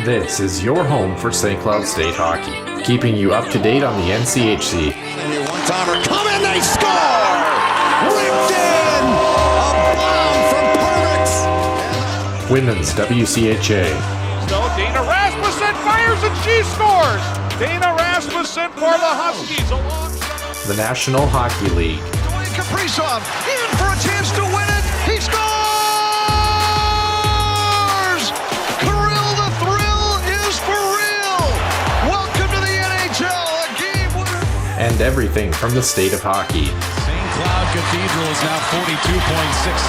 This is your home for St. Cloud State hockey, keeping you up to date on the NCHC. One-timer coming, they score! Ripped in! A bomb from Permix! Women's WCHA. So Dana Rasmussen fires and she scores! Dana Rasmussen for the Huskies alongside The National Hockey League. Dwayne Kaprizov in for a chance to win it! He scores! Kirill, the thrill is for real! Welcome to the NHL, a game winner! And everything from the state of hockey. St. Cloud Cathedral is now 42.6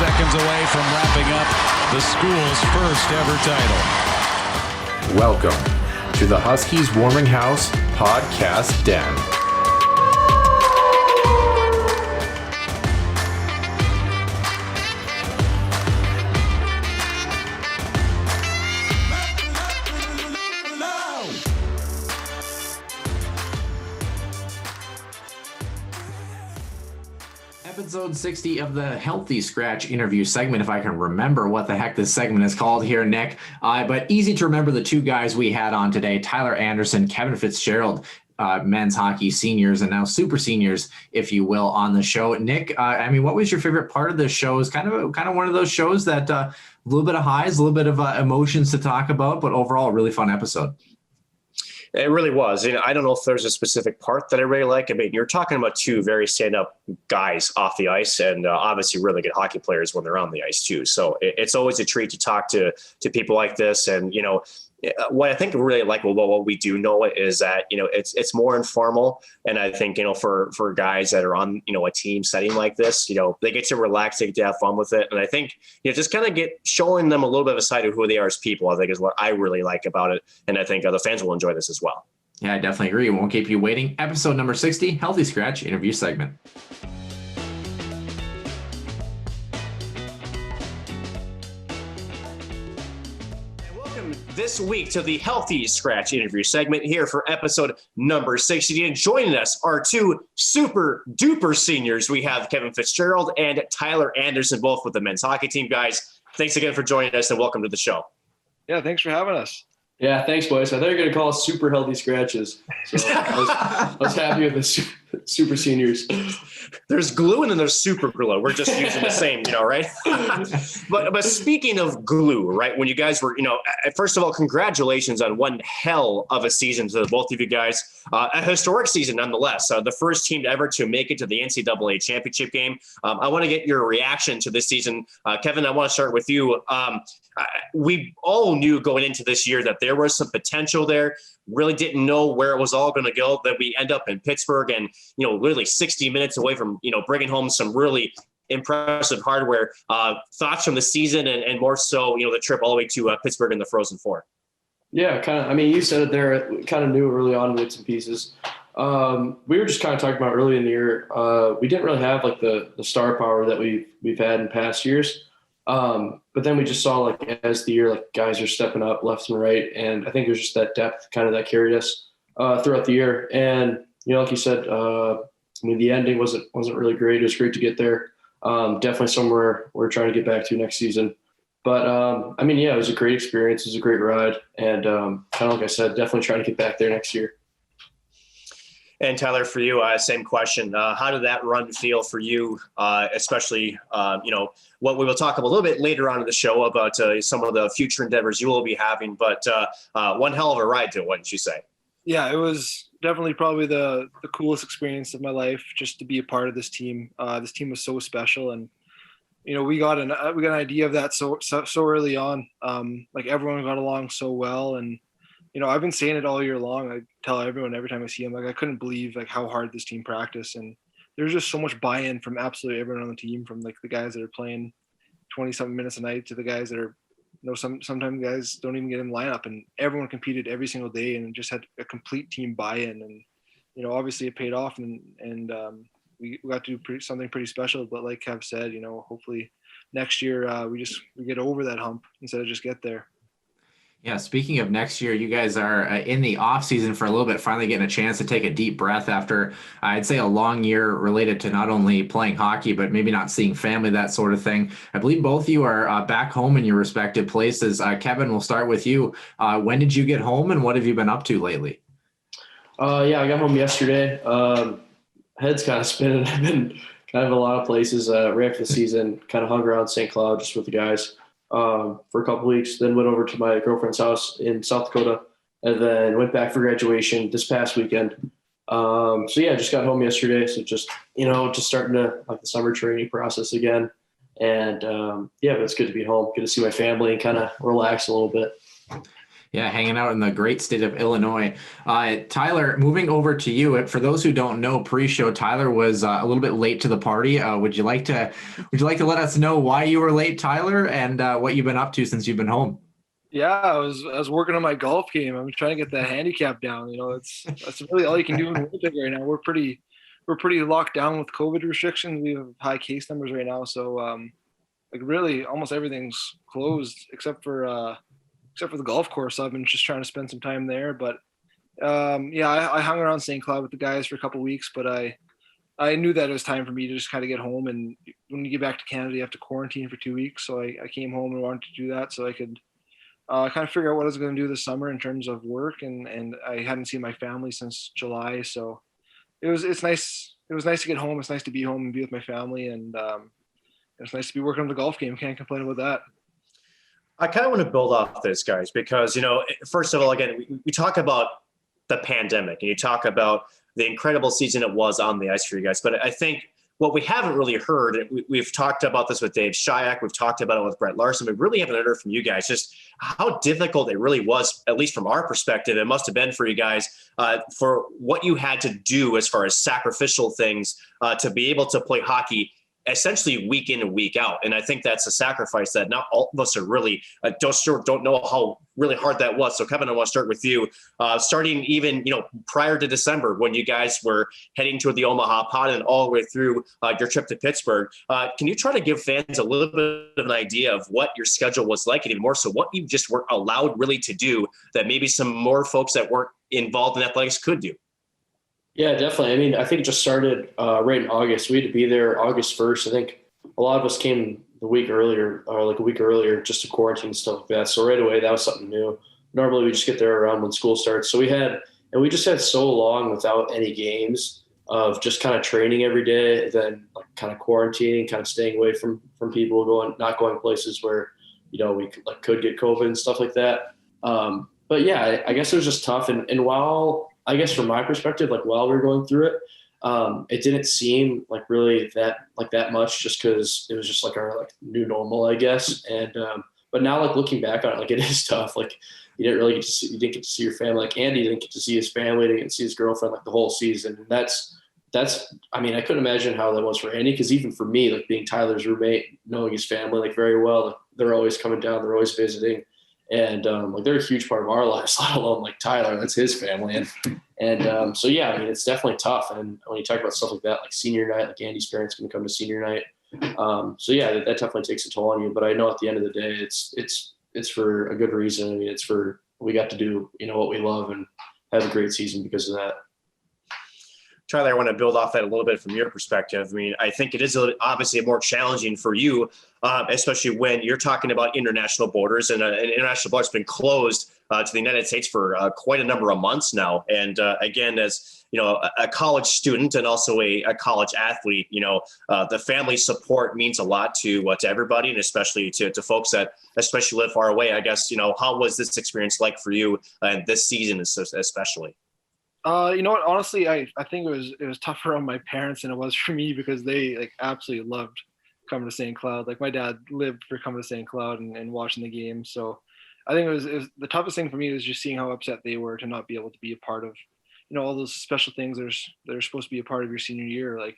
seconds away from wrapping up the school's first ever title. Welcome to the Huskies Warming House Podcast Den. Episode 60 of the Healthy Scratch interview segment, if I can remember what the heck this segment is called here, Nick. But easy to remember the two guys we had on today, Tyler Anderson, Kevin Fitzgerald, men's hockey seniors and now super seniors, if you will, on the show. Nick, what was your favorite part of this show? Is kind of one of those shows that a little bit of highs, a little bit of emotions to talk about, but overall a really fun episode. It really was. I don't know if there's a specific part that I really like. You're talking about two very stand-up guys off the ice and obviously really good hockey players when they're on the ice too. So it's always a treat to talk to people like this. And, what I think I really like about what we do know is that, it's more informal. And I think, for guys that are on, a team setting like this, they get to relax, they get to have fun with it. And I think, just kind of showing them a little bit of a side of who they are as people, I think is what I really like about it. And I think the fans will enjoy this as well. Yeah, I definitely agree. Won't keep you waiting. Episode number 60, Healthy Scratch interview segment. This week to the Healthy Scratch interview segment here for episode number 60. And joining us are two super duper seniors. We have Kevin Fitzgerald and Tyler Anderson, both with the men's hockey team. Guys, thanks again for joining us and welcome to the show. Yeah, thanks for having us. Yeah, thanks, boys. I thought you were going to call us super healthy scratches. So I was happy with the super seniors. There's glue and then there's super glue. We're just using the same, right? But speaking of glue, right? When you guys were, first of all, congratulations on one hell of a season to both of you guys. A historic season nonetheless. The first team ever to make it to the NCAA championship game. I want to get your reaction to this season. Kevin, I want to start with you. We all knew going into this year that there was some potential there. Really didn't know where it was all going to go, that we end up in Pittsburgh and, literally 60 minutes away from, bringing home some really impressive hardware. Thoughts from the season and more so, the trip all the way to Pittsburgh in the Frozen Four. Yeah, kind of. You said it there. We kind of knew early on bits and pieces. We were just kind of talking about early in the year. We didn't really have like the star power that we've had in past years. But then we just saw as the year, guys are stepping up left and right. And I think it was just that depth kind of that carried us throughout the year. And, like you said, the ending wasn't really great. It was great to get there. Definitely somewhere we're trying to get back to next season. But, it was a great experience. It was a great ride. And kind of like I said, definitely trying to get back there next year. And Tyler, for you, same question. How did that run feel for you, especially, what we will talk about a little bit later on in the show about some of the future endeavors you will be having, but one hell of a ride to it, wouldn't you say? Yeah, it was definitely probably the coolest experience of my life just to be a part of this team. This team was so special, and we got an idea of that so early on. Everyone got along so well, and I've been saying it all year long. I tell everyone every time I see them, I couldn't believe how hard this team practiced, and there's just so much buy-in from absolutely everyone on the team, from the guys that are playing 20-something minutes a night to the guys that are, sometimes guys don't even get in the lineup, and everyone competed every single day and just had a complete team buy-in, and obviously it paid off, and we got to do something pretty special. But like Kev said, hopefully next year we get over that hump instead of just get there. Yeah, speaking of next year, you guys are in the off season for a little bit, finally getting a chance to take a deep breath after I'd say a long year related to not only playing hockey, but maybe not seeing family, that sort of thing. I believe both of you are back home in your respective places. Kevin, we'll start with you. When did you get home and what have you been up to lately? Yeah, I got home yesterday. Head's kind of spinning. I've been kind of a lot of places right after the season, kind of hung around St. Cloud just with the guys for a couple weeks, then went over to my girlfriend's house in South Dakota, and then went back for graduation this past weekend. So yeah, just got home yesterday. So just starting to like the summer training process again. And yeah, but it's good to be home, good to see my family and kind of relax a little bit. Yeah, hanging out in the great state of Illinois. Tyler, moving over to you. For those who don't know, pre-show, Tyler was a little bit late to the party. Would you like to let us know why you were late, Tyler, and what you've been up to since you've been home? Yeah, I was working on my golf game. I'm trying to get that handicap down. That's really all you can do in Winnipeg right now. We're pretty locked down with COVID restrictions. We have high case numbers right now, so like really almost everything's closed except for the golf course. So I've been just trying to spend some time there. But yeah, I hung around St. Cloud with the guys for a couple of weeks, but I knew that it was time for me to just kind of get home. And when you get back to Canada, you have to quarantine for 2 weeks. So I came home and wanted to do that so I could kind of figure out what I was going to do this summer in terms of work. And I hadn't seen my family since July. So it's nice. It was nice to get home. It's nice to be home and be with my family. And it's nice to be working on the golf game. Can't complain about that. I kind of want to build off this, guys, because, first of all, again, we talk about the pandemic and you talk about the incredible season it was on the ice for you guys. But I think what we haven't really heard, we've talked about this with Dave Shayak, we've talked about it with Brett Larson, we really haven't heard from you guys, just how difficult it really was, at least from our perspective. It must have been for you guys for what you had to do as far as sacrificial things to be able to play hockey essentially week in and week out. And I think that's a sacrifice that not all of us are really don't know how really hard that was. So Kevin, I want to start with you, starting even, prior to December when you guys were heading toward the Omaha pod and all the way through your trip to Pittsburgh. Can you try to give fans a little bit of an idea of what your schedule was like, and even more so what you just were allowed really to do that maybe some more folks that weren't involved in athletics could do? Yeah, definitely. I mean, I think it just started right in August. We had to be there August 1st. I think a lot of us came the week earlier or like a week earlier just to quarantine and stuff like that. So right away, that was something new. Normally we just get there around when school starts. So we just had so long without any games of just kind of training every day, then like kind of quarantining, kind of staying away from people, not going places where, we could get COVID and stuff like that. But yeah, I guess it was just tough. And while, I guess from my perspective, like while we were going through it, it didn't seem like really that much just because it was just like our like new normal, I guess. And but now like looking back on it, like it is tough. Like you didn't get to see your family. Like Andy didn't get to see his family, didn't get to see his girlfriend like the whole season. And that's I mean, I couldn't imagine how that was for Andy, because even for me, like being Tyler's roommate, knowing his family like very well, like, they're always coming down, they're always visiting. And like they're a huge part of our lives, let alone like Tyler, that's his family. And so, yeah, I mean, it's definitely tough. And when you talk about stuff like that, like senior night, like Andy's parents going to come to senior night. So yeah, that definitely takes a toll on you. But I know at the end of the day, it's for a good reason. I mean, we got to do, what we love and have a great season because of that. Tyler, I want to build off that a little bit from your perspective. I mean, I think it is obviously more challenging for you, especially when you're talking about international borders, and an international border has been closed to the United States for quite a number of months now. And again, as a college student and also a college athlete, the family support means a lot to everybody, and especially to folks that especially live far away. I guess, how was this experience like for you and this season especially? You know what? Honestly, I think it was tougher on my parents than it was for me, because they like absolutely loved coming to St. Cloud. Like my dad lived for coming to St. Cloud and watching the game. So I think it was the toughest thing for me was just seeing how upset they were to not be able to be a part of, all those special things that are supposed to be a part of your senior year. Like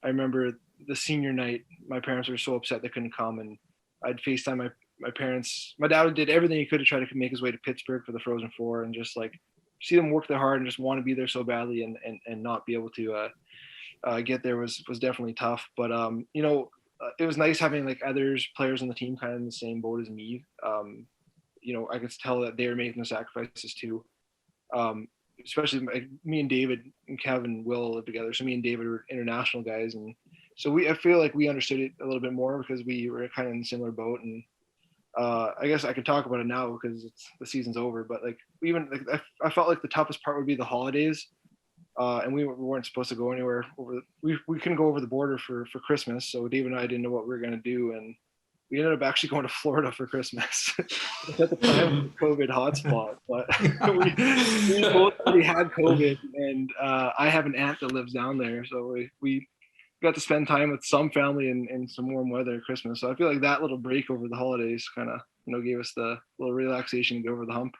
I remember the senior night, my parents were so upset they couldn't come, and I'd FaceTime my parents. My dad did everything he could to try to make his way to Pittsburgh for the Frozen Four, and just like see them work that hard and just want to be there so badly and not be able to get there was definitely tough. But it was nice having like players on the team kind of in the same boat as me. I could tell that they were making the sacrifices too. Especially me and David and Kevin Will live together. So me and David were international guys. And so I feel like we understood it a little bit more because we were kind of in a similar boat. And I guess I could talk about it now because the season's over, but I felt like the toughest part would be the holidays. And we weren't supposed to go anywhere we couldn't go over the border for Christmas. So David and I didn't know what we were going to do. And we ended up actually going to Florida for Christmas at the time, COVID hotspot, but we both already had COVID, and I have an aunt that lives down there. So we got to spend time with some family in some warm weather at Christmas. So I feel like that little break over the holidays kind of, gave us the little relaxation to get over the hump.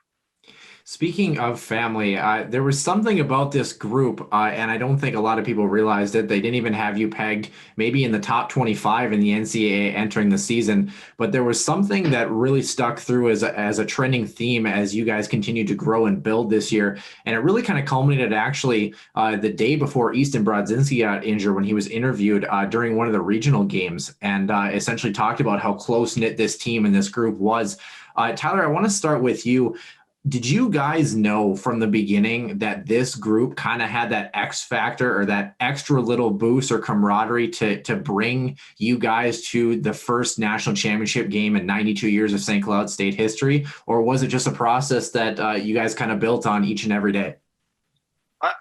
Speaking of family, there was something about this group, and I don't think a lot of people realized it. They didn't even have you pegged maybe in the top 25 in the NCAA entering the season, but there was something that really stuck through as a trending theme as you guys continued to grow and build this year. And it really kind of culminated actually the day before Easton Brodzinski got injured when he was interviewed during one of the regional games, and essentially talked about how close-knit this team and this group was. Tyler, I want to start with you. Did you guys know from the beginning that this group kind of had that X factor or that extra little boost or camaraderie to bring you guys to the first national championship game in 92 years of St. Cloud State history? Or was it just a process that you guys kind of built on each and every day?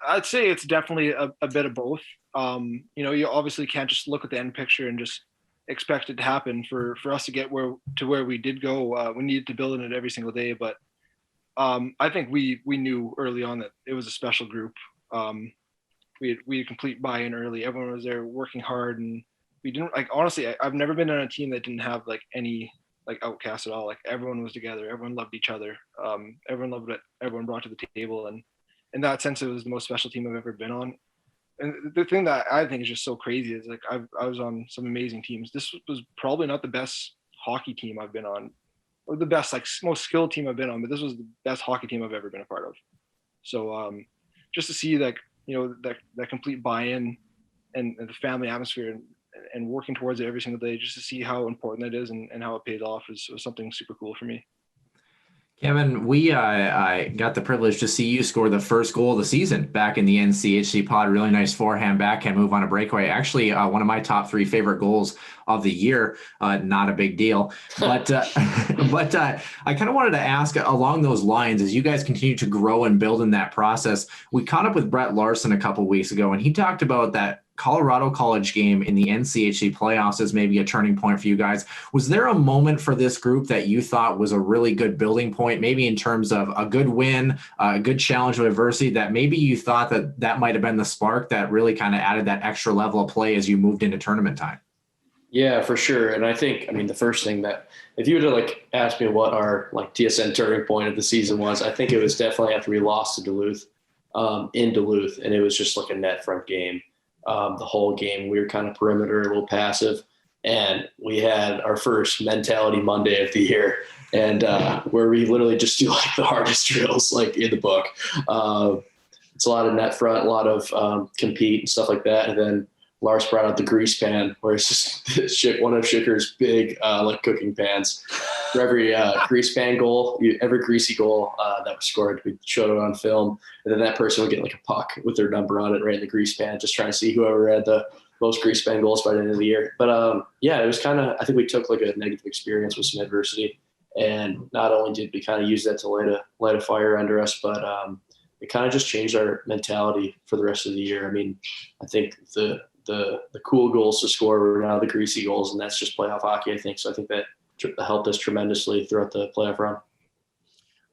I'd say it's definitely a bit of both. You obviously can't just look at the end picture and just expect it to happen. For us to get where we did go, we needed to build on it every single day. But I think we knew early on that it was a special group. We had complete buy-in early. Everyone was there working hard, and we didn't honestly, I've never been on a team that didn't have any outcasts at all. Everyone was together. Everyone loved each other. Everyone loved what everyone brought to the table. And in that sense, it was the most special team I've ever been on. And the thing that I think is just so crazy is I was on some amazing teams. This was probably not the best hockey team I've been on, or the best, most skilled team I've been on, but this was the best hockey team I've ever been a part of. So just to see that complete buy-in and the family atmosphere and working towards it every single day, just to see how important that is and how it pays off was something super cool for me. Kevin, I got the privilege to see you score the first goal of the season back in the NCHC pod. Really nice forehand backhand move on a breakaway. Actually, one of my top 3 favorite goals of the year. Not a big deal, but I kind of wanted to ask along those lines, as you guys continue to grow and build in that process. We caught up with Brett Larson a couple weeks ago, and he talked about that Colorado College game in the NCHC playoffs as maybe a turning point for you guys. Was there a moment for this group that you thought was a really good building point, maybe in terms of a good win, a good challenge with adversity, that maybe you thought that might have been the spark that really kind of added that extra level of play as you moved into tournament time? Yeah, for sure. And I think, the first thing that if you were to ask me what our TSN turning point of the season was, I think it was definitely after we lost to Duluth, in Duluth. And it was just a net front game. The whole game, we were kind of perimeter, a little passive, and we had our first mentality Monday of the year, and where we literally just do the hardest drills in the book. It's a lot of net front, a lot of compete and stuff like that, and then Lars brought out the grease pan, where it's just one of Schicker's big cooking pans. For every grease pan goal, every greasy goal that was scored, we showed it on film, and then that person would get a puck with their number on it right in the grease pan, just trying to see whoever had the most grease pan goals by the end of the year. But it was I think we took a negative experience with some adversity, and not only did we kind of use that to light a fire under us, but it kind of just changed our mentality for the rest of the year. I think the cool goals to score were now the greasy goals, and that's just playoff hockey, I think. So I think that helped us tremendously throughout the playoff run.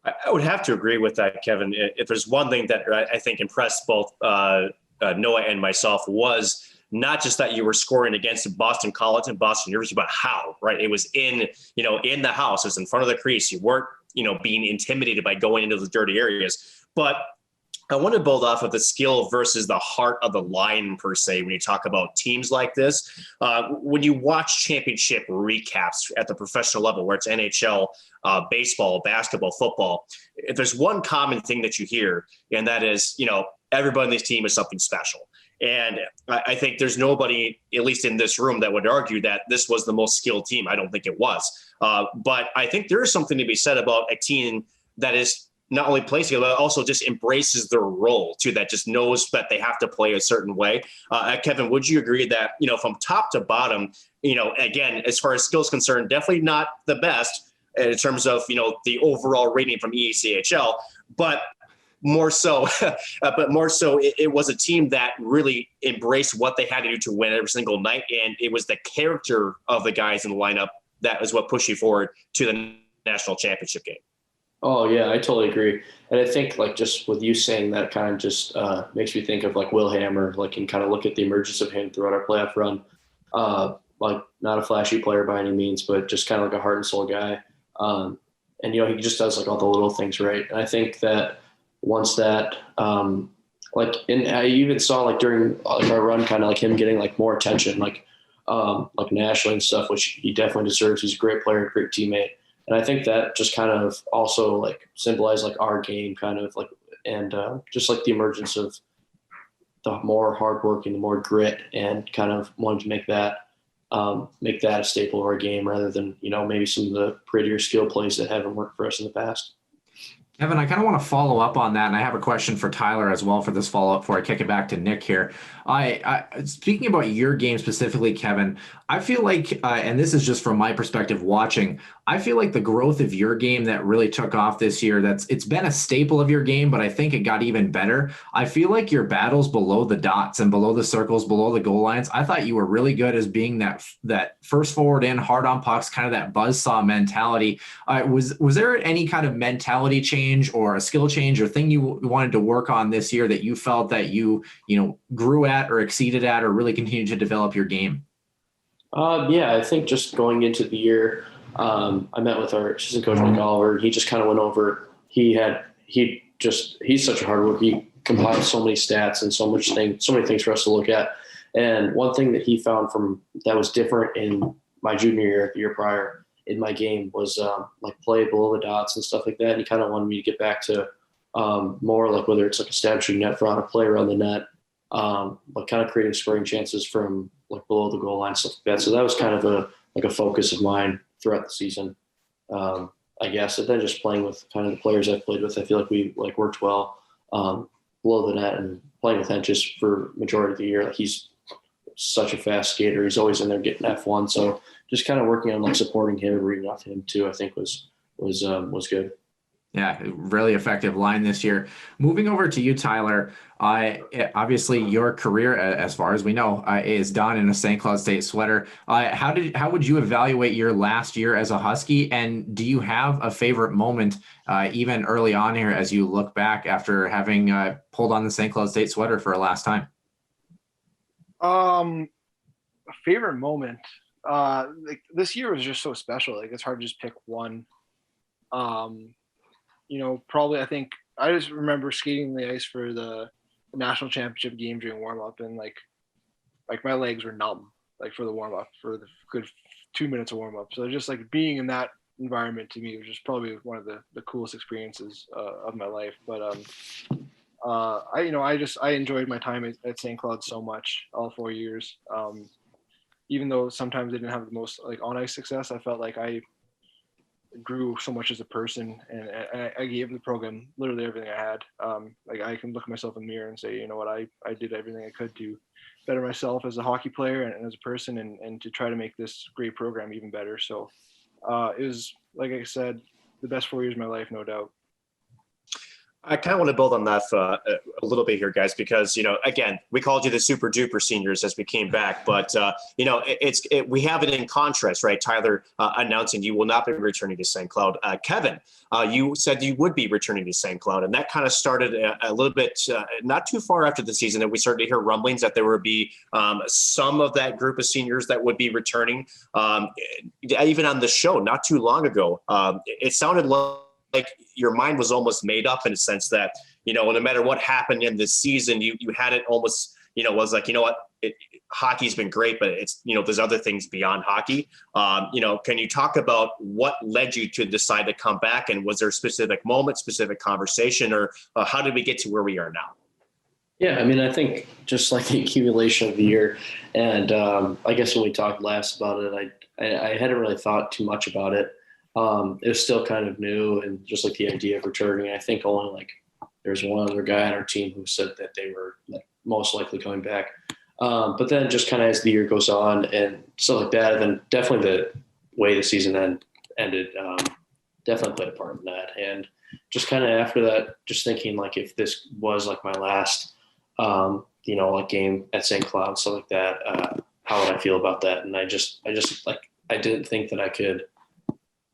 I would have to agree with that, Kevin. If there's one thing that I think impressed both Noah and myself, was not just that you were scoring against Boston College and Boston University, but how, right? It was in the house, it was in front of the crease. You weren't, being intimidated by going into the dirty areas. But I want to build off of the skill versus the heart of the line, per se, when you talk about teams like this. When you watch championship recaps at the professional level, where it's NHL, baseball, basketball, football, if there's one common thing that you hear, and that is, everybody on this team is something special. And I think there's nobody, at least in this room, that would argue that this was the most skilled team. I don't think it was. But I think there is something to be said about a team that is not only plays together, but also just embraces their role too, that just knows that they have to play a certain way. Kevin, would you agree that, from top to bottom, again, as far as skills concerned, definitely not the best in terms of, the overall rating from ECHL, but more so, it was a team that really embraced what they had to do to win every single night. And it was the character of the guys in the lineup that is what pushed you forward to the national championship game. Oh yeah, I totally agree. And I think just with you saying that kind of just makes me think of Will Hammer, and kind of look at the emergence of him throughout our playoff run. Not a flashy player by any means, but just kind of a heart and soul guy. And, he just does all the little things right. And I think that once that, and I even saw during our run, kind of him getting more attention, nationally and stuff, which he definitely deserves. He's a great player, great teammate. And I think that just kind of also symbolized our game kind of and just the emergence of the more hardworking, the more grit, and kind of wanted to make that a staple of our game rather than, maybe some of the prettier skill plays that haven't worked for us in the past. Kevin, I kind of want to follow up on that, and I have a question for Tyler as well for this follow-up before I kick it back to Nick here. Speaking about your game specifically, Kevin, I feel like, and this is just from my perspective watching, I feel like the growth of your game that really took off this year, it's been a staple of your game, but I think it got even better. I feel like your battles below the dots and below the circles, below the goal lines, I thought you were really good as being that first forward in, hard on pucks, kind of that buzzsaw mentality. Was there any kind of mentality change or a skill change or thing you wanted to work on this year that you felt that you grew at or exceeded at or really continued to develop your game? Yeah, I think just going into the year, I met with our assistant coach, Mike Oliver. He just kind of went over, he's such a hard worker. He compiled so many stats and so many things for us to look at. And one thing that he found that was different in my junior year, the year prior in my game was play below the dots and stuff like that. And he kind of wanted me to get back to more whether it's establishing net front or play around the net, kind of creating scoring chances from below the goal line, stuff like that. So that was kind of a focus of mine throughout the season, I guess. And then just playing with kind of the players I've played with, I feel like we worked well below the net, and playing with Henches for majority of the year. He's such a fast skater. He's always in there getting F1. So just kind of working on supporting him and reading off him too, I think was good. Yeah, really effective line this year. Moving over to you, Tyler. Obviously, your career, as far as we know, is done in a St. Cloud State sweater. How would you evaluate your last year as a Husky? And do you have a favorite moment, even early on here, as you look back after having pulled on the St. Cloud State sweater for a last time? A favorite moment. This year was just so special. It's hard to just pick one. Probably I think I just remember skating the ice for the national championship game during warm up, and my legs were numb for the warm up for the good 2 minutes of warm up. So just being in that environment to me was just probably one of the coolest experiences of my life. But I enjoyed my time at St. Cloud so much all 4 years. Even though sometimes I didn't have the most on ice success, I felt like I grew so much as a person, and I gave the program literally everything I had. I can look at myself in the mirror and say, you know what, I did everything I could to better myself as a hockey player and as a person, and to try to make this great program even better. So it was, like I said, the best 4 years of my life, no doubt. I kind of want to build on that a little bit here, guys, because, again, we called you the super duper seniors as we came back, but, we have it in contrast, right? Tyler announcing you will not be returning to St. Cloud. Kevin, you said you would be returning to St. Cloud, and that kind of started a little bit, not too far after the season, that we started to hear rumblings that there would be some of that group of seniors that would be returning. Even on the show not too long ago, it sounded like your mind was almost made up in a sense that, no matter what happened in this season, you had it almost, was what, hockey's been great, but it's, there's other things beyond hockey. Can you talk about what led you to decide to come back, and was there a specific moment, specific conversation, or how did we get to where we are now? Yeah, I mean, I think just like the accumulation of the year, and I guess when we talked last about it, I hadn't really thought too much about it. It was still kind of new, and just like the idea of returning, I think only like there's one other guy on our team who said that they were like most likely coming back. But then just kind of as the year goes on and stuff like that, and then definitely the way the season ended definitely played a part in that. And just kind of after that, just thinking like if this was like my last like game at St. Cloud, stuff like that, how would I feel about that? And I just like, I didn't think that I could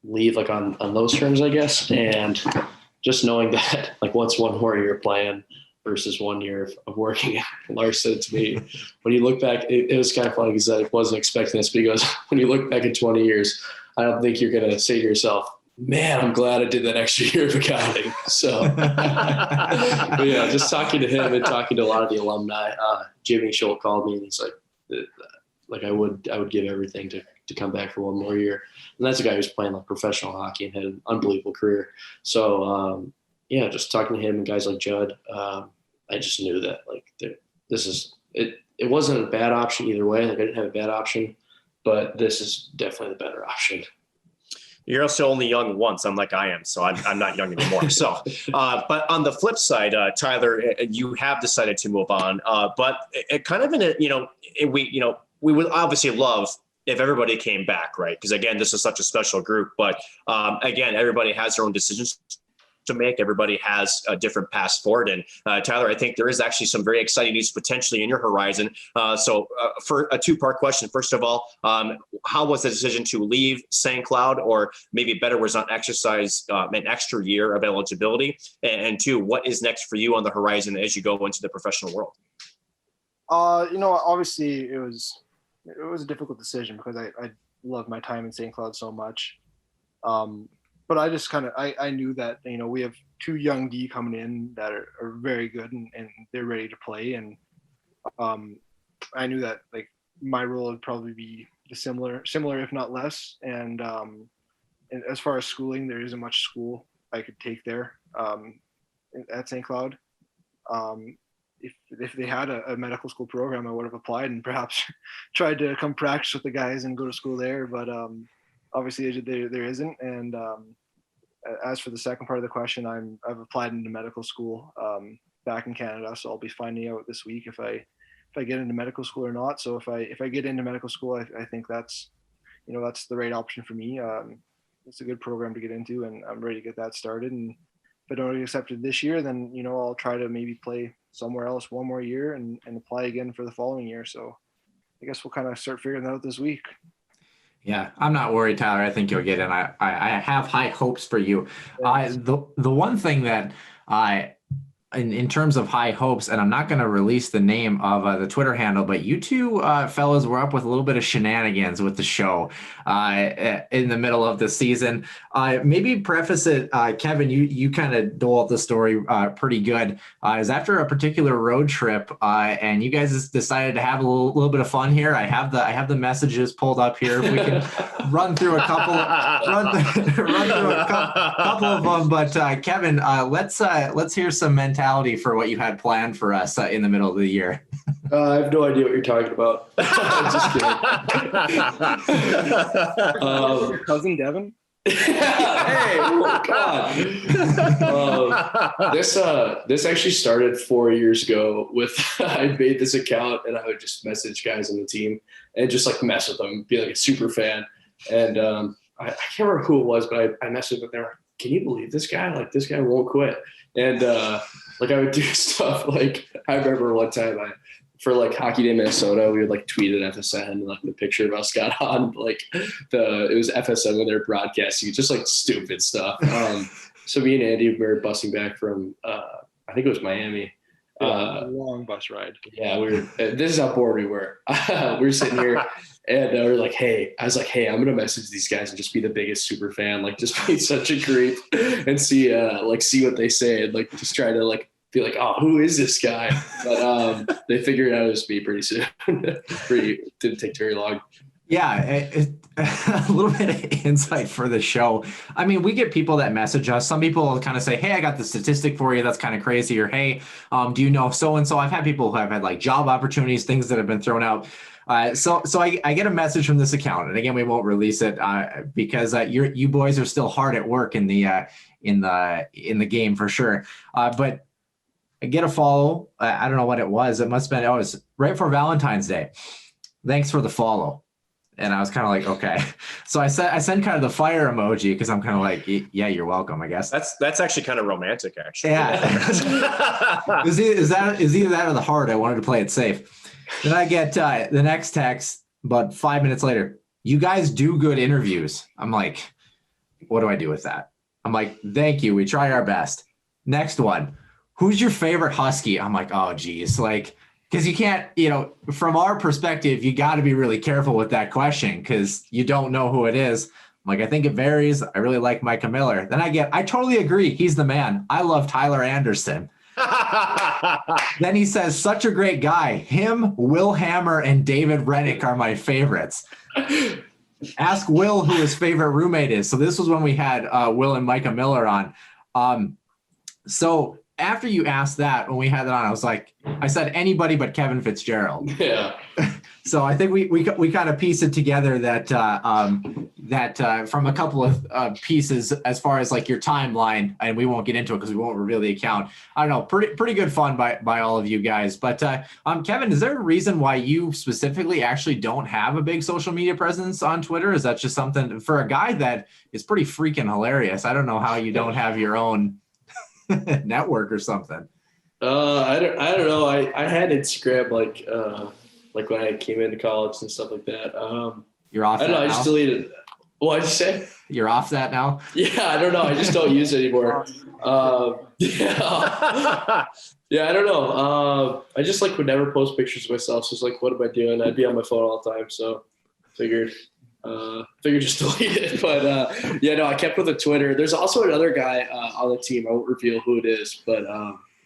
leave like on those terms, I guess. And just knowing that like what's one more year playing versus 1 year of working, Lars said to me, when you look back, it was kind of funny because I wasn't expecting this, because when you look back at 20 years, I don't think you're going to say to yourself, man, I'm glad I did that extra year of accounting. So, but yeah, just talking to him and talking to a lot of the alumni. Jimmy Schultz called me and he's like I would give everything to come back for one more year. And that's a guy who's playing like professional hockey and had an unbelievable career. So yeah, just talking to him and guys like Judd, I just knew that like this is it. It wasn't a bad option either way. Like I didn't have a bad option, but this is definitely the better option. You're also only young once, unlike I am, so I'm not young anymore. So, but on the flip side, Tyler, you have decided to move on, but it kind of in a, we would obviously love if everybody came back, right? Because again, this is such a special group, but again, everybody has their own decisions to make. Everybody has a different path forward. And Tyler, I think there is actually some very exciting news potentially in your horizon. So for a two-part question, first of all, how was the decision to leave St. Cloud, or maybe better was not exercise an extra year of eligibility? And two, what is next for you on the horizon as you go into the professional world? Obviously it was a difficult decision because I love my time in St. Cloud so much. But I just I knew that, we have two young D coming in that are very good and they're ready to play. And I knew that like my role would probably be similar, if not less. And as far as schooling, there isn't much school I could take there at St. Cloud. If they had a medical school program, I would have applied and perhaps tried to come practice with the guys and go to school there. But obviously there isn't. And as for the second part of the question, I've applied into medical school back in Canada, so I'll be finding out this week if I get into medical school or not. So if I get into medical school, I think that's the right option for me. It's a good program to get into, and I'm ready to get that started. And if I don't get accepted this year, then I'll try to maybe play somewhere else one more year and apply again for the following year. So I guess we'll kind of start figuring that out this week. Yeah, I'm not worried, Tyler. I think you'll get in. I have high hopes for you. The one thing that in terms of high hopes, and I'm not going to release the name of the Twitter handle, but you two fellas were up with a little bit of shenanigans with the show in the middle of the season. Maybe preface it, Kevin, you kind of dole up the story pretty good. It was after a particular road trip, and you guys decided to have a little bit of fun here. I have the messages pulled up here. We can run through a couple of them. But Kevin, let's hear some mentality for what you had planned for us in the middle of the year. I have no idea what you're talking about. I'm just kidding. Your cousin Devin? Hey, oh God. This actually started 4 years ago with I made this account and I would just message guys on the team and just like mess with them, be like a super fan. And I can't remember who it was, but I messaged with them. Can you believe this guy? Like, this guy won't quit. And like I would do stuff like I remember one time for like Hockey Day Minnesota, we would like tweet at FSN and like the picture of us got on like it was FSN when they were broadcasting, just like stupid stuff. So me and Andy were busing back from I think it was Miami. Long bus ride. Yeah, this is how bored we were. We were sitting here and I was like, hey, I'm gonna message these guys and just be the biggest super fan, like just be such a creep and see what they say and like just try to like be like, oh, who is this guy? But they figured out it was me pretty soon. Didn't take very long. Yeah, a little bit of insight for the show. I mean, we get people that message us. Some people will kind of say, hey, I got the statistic for you. That's kind of crazy. Or, hey, do you know so-and-so? I've had people who have had like job opportunities, things that have been thrown out. So I get a message from this account. And again, we won't release it because you boys are still hard at work in the game for sure. But I get a follow. I don't know what it was. It must have been, it was right for Valentine's Day. Thanks for the follow. And I was kind of like, okay. So I send kind of the fire emoji because I'm kind of like, yeah, you're welcome, I guess. That's actually kind of romantic, actually. Yeah. is either that or the heart. I wanted to play it safe. Then I get the next text, but 5 minutes later, you guys do good interviews. I'm like, what do I do with that? I'm like, thank you. We try our best. Next one. Who's your favorite Husky? I'm like, oh, geez. Like, because you can't, from our perspective, you got to be really careful with that question because you don't know who it is. I'm like, I think it varies. I really like Micah Miller. Then I totally agree. He's the man. I love Tyler Anderson. Then he says, such a great guy. Him, Will Hammer, and David Rennick are my favorites. Ask Will who his favorite roommate is. So this was when we had Will and Micah Miller on. So after you asked that, when we had that on, I said anybody but Kevin Fitzgerald. Yeah. So I think we kind of pieced it together that from a couple of pieces as far as like your timeline, and we won't get into it because we won't reveal the account. I don't know, pretty good fun by all of you guys. But Kevin, is there a reason why you specifically actually don't have a big social media presence on Twitter? Is that just something for a guy that is pretty freaking hilarious? I don't know how you don't have your own network or something. I don't know. I had Instagram like when I came into college and stuff like that. You're off. I don't know. I just deleted it. What'd you say? You're off that now? Yeah, I don't know. I just don't use it anymore. Yeah. Yeah, I don't know. I just would never post pictures of myself. So it's what am I doing? I'd be on my phone all the time. So figured just delete it. But I kept with the Twitter. There's also another guy on the team. I won't reveal who it is, but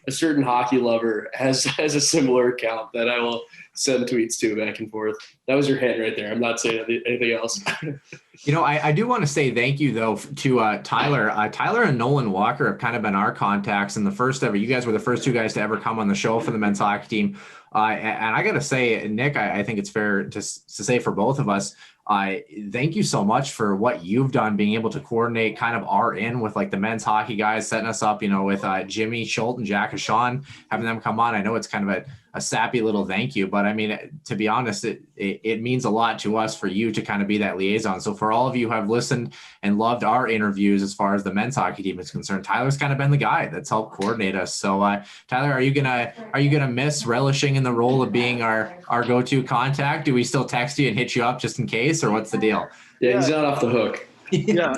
a certain hockey lover has a similar account that I will send tweets to back and forth. That was your hint right there. I'm not saying anything else. I do want to say thank you though to Tyler. Tyler and Nolan Walker have kind of been our contacts, and you guys were the first two guys to ever come on the show for the men's hockey team. And I got to say, Nick, I think it's fair to say for both of us, thank you so much for what you've done, being able to coordinate kind of our in with the men's hockey guys, setting us up, with Jimmy Schultz and Jack and Sean, having them come on. I know it's kind of a sappy little thank you, but I mean, to be honest, it means a lot to us for you to kind of be that liaison. So for all of you who have listened and loved our interviews as far as the men's hockey team is concerned, Tyler's kind of been the guy that's helped coordinate us. So Tyler, are you gonna miss relishing in the role of being our go-to contact? Do we still text you and hit you up just in case, or what's the deal? Yeah, he's not off the hook. Yeah.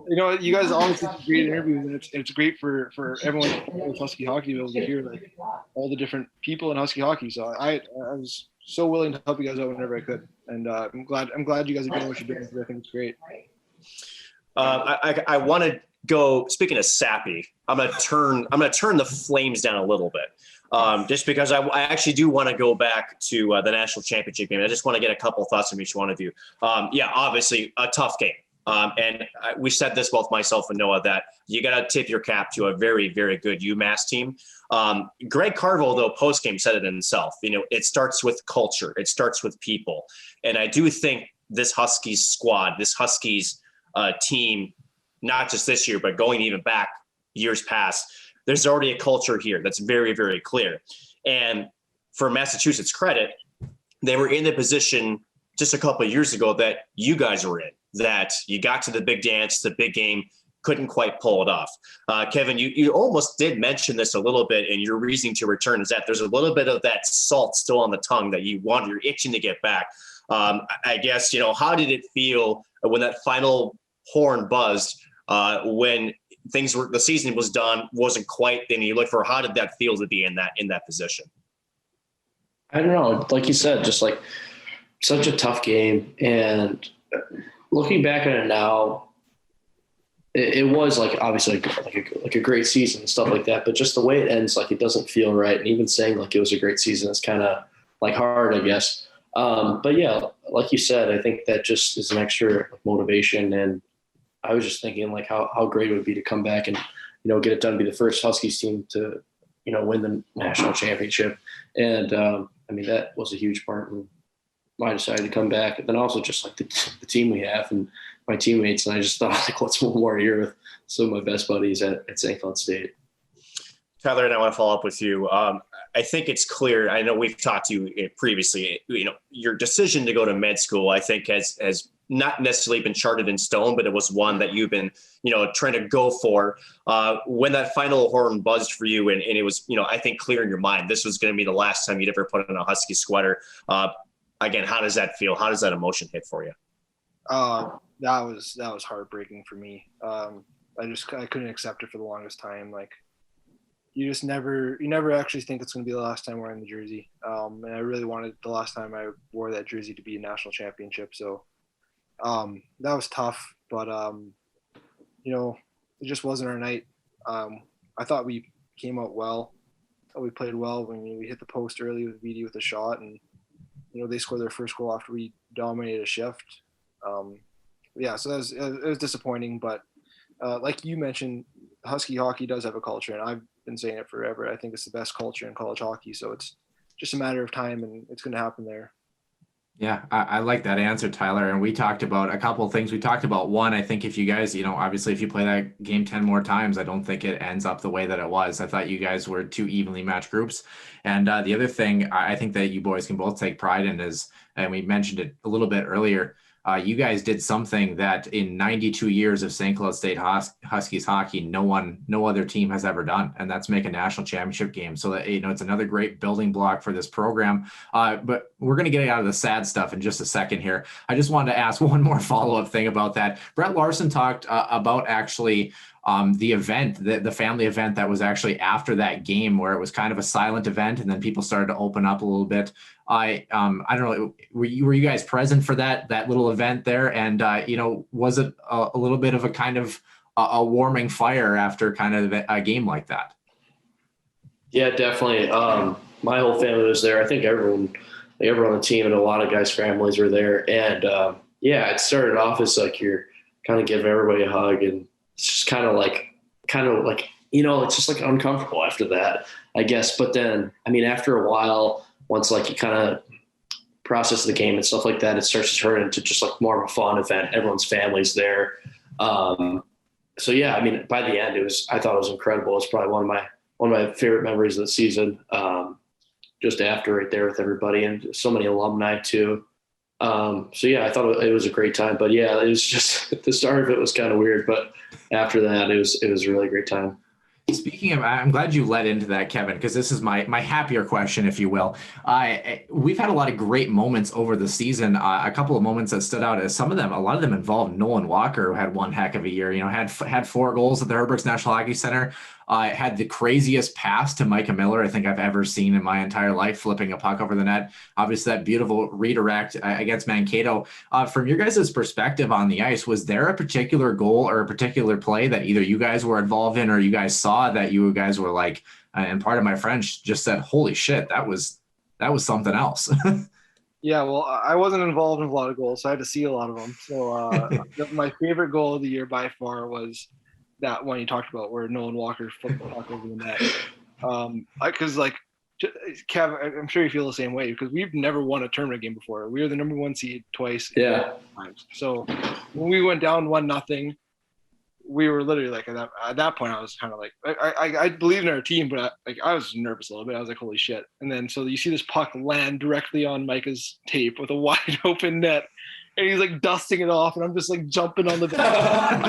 You guys always do great interviews, and it's great for everyone in Husky hockey to be able to hear all the different people in Husky hockey. So I was so willing to help you guys out whenever I could, and I'm glad you guys are doing what you're doing, because I think it's great. I want to go. Speaking of sappy, I'm gonna turn the flames down a little bit. Just because I actually do want to go back to the national championship game. I just want to get a couple thoughts from each one of you. Obviously a tough game. And we said this, both myself and Noah, that you got to tip your cap to a very, very good UMass team. Greg Carville, though, post-game said it himself. It starts with culture. It starts with people. And I do think this Huskies squad, this Huskies team, not just this year, but going even back years past, there's already a culture here that's very, very clear. And for Massachusetts credit, they were in the position just a couple of years ago that you guys were in, that you got to the big dance, the big game, couldn't quite pull it off. Kevin, you almost did mention this a little bit in your reasoning to return, is that there's a little bit of that salt still on the tongue that you're itching to get back. I guess, how did it feel when that final horn buzzed, when the season was done, wasn't quite, then you look for, how did that feel to be in that position? I don't know. Like you said, just such a tough game. And looking back at it now, it was obviously like a great season and stuff like that, but just the way it ends, it doesn't feel right. And even saying it was a great season is kind of hard, I guess. But yeah, like you said, I think that just is an extra motivation. And I was just thinking like how great it would be to come back and, get it done, be the first Huskies team to, win the national championship. And that was a huge part in why I decided to come back. And then also just like the team we have and my teammates. And I just thought like, what's one more year with some of my best buddies at St. Cloud State. Tyler, and I want to follow up with you. I think it's clear. I know we've talked to you previously. Your decision to go to med school, I think, has not necessarily been charted in stone, but it was one that you've been, trying to go for. When that final horn buzzed for you, and it was, I think, clear in your mind, this was going to be the last time you'd ever put on a Husky sweater. Again, how does that feel? How does that emotion hit for you? That was heartbreaking for me. I couldn't accept it for the longest time. Like, you never actually think it's going to be the last time wearing the jersey. And I really wanted the last time I wore that jersey to be a national championship. So that was tough, but it just wasn't our night. I thought we came out well. We played well when we hit the post early with VD with a shot, and they scored their first goal after we dominated a shift. So it was disappointing, but like you mentioned, Husky hockey does have a culture, and I've been saying it forever. I think it's the best culture in college hockey, so it's just a matter of time, and it's going to happen there. Yeah, I like that answer, Tyler. And we talked about a couple of things. We talked about one, I think if you guys, obviously if you play that game 10 more times, I don't think it ends up the way that it was. I thought you guys were two evenly matched groups. And the other thing I think that you boys can both take pride in is, and we mentioned it a little bit earlier, you guys did something that in 92 years of St. Cloud State Huskies hockey, no other team has ever done, and that's make a national championship game. So that, it's another great building block for this program. But we're going to get out of the sad stuff in just a second here. I just wanted to ask one more follow-up thing about that. Brett Larson talked about actually the event, the family event that was actually after that game, where it was kind of a silent event, and then people started to open up a little bit. I don't know, were you guys present for that little event there? And was it a little bit of a kind of a warming fire after kind of a game like that? Yeah, definitely. My whole family was there. I think everyone on the team and a lot of guys' families were there. And it started off as like you're kind of giving everybody a hug, and it's just kind of like it's just like uncomfortable after that, I guess. But then, after a while, once like you kind of process the game and stuff like that, it starts to turn into just like more of a fun event. Everyone's family's there. By the end, I thought it was incredible. It's probably one of my favorite memories of the season. Just after right there with everybody and so many alumni too. I thought it was a great time, but it was just the start of it was kind of weird, but after that, it was a really great time. Speaking of, I'm glad you led into that, Kevin, because this is my happier question, if you will. We've had a lot of great moments over the season. A couple of moments that stood out, as a lot of them involved Nolan Walker, who had one heck of a year. Had 4 goals at the Herbert's National Hockey Center. Had the craziest pass to Micah Miller I think I've ever seen in my entire life, flipping a puck over the net. Obviously, that beautiful redirect against Mankato. From your guys' perspective on the ice, was there a particular goal or a particular play that either you guys were involved in or you guys saw that you guys were like, and part of my French just said, holy shit, that was something else? Yeah, well, I wasn't involved in a lot of goals, so I had to see a lot of them. So my favorite goal of the year by far was that one you talked about where Nolan Walker flipped the puck over the net. Because Kev, I'm sure you feel the same way, because we've never won a tournament game before. We were the number 1 seed twice. Yeah. So when we went down 1-0, we were literally like at that point I was kind of like I believed in our team, but I was nervous a little bit. I was like, holy shit. And then so you see this puck land directly on Micah's tape with a wide open net, and he's like dusting it off, and I'm just like jumping on the back.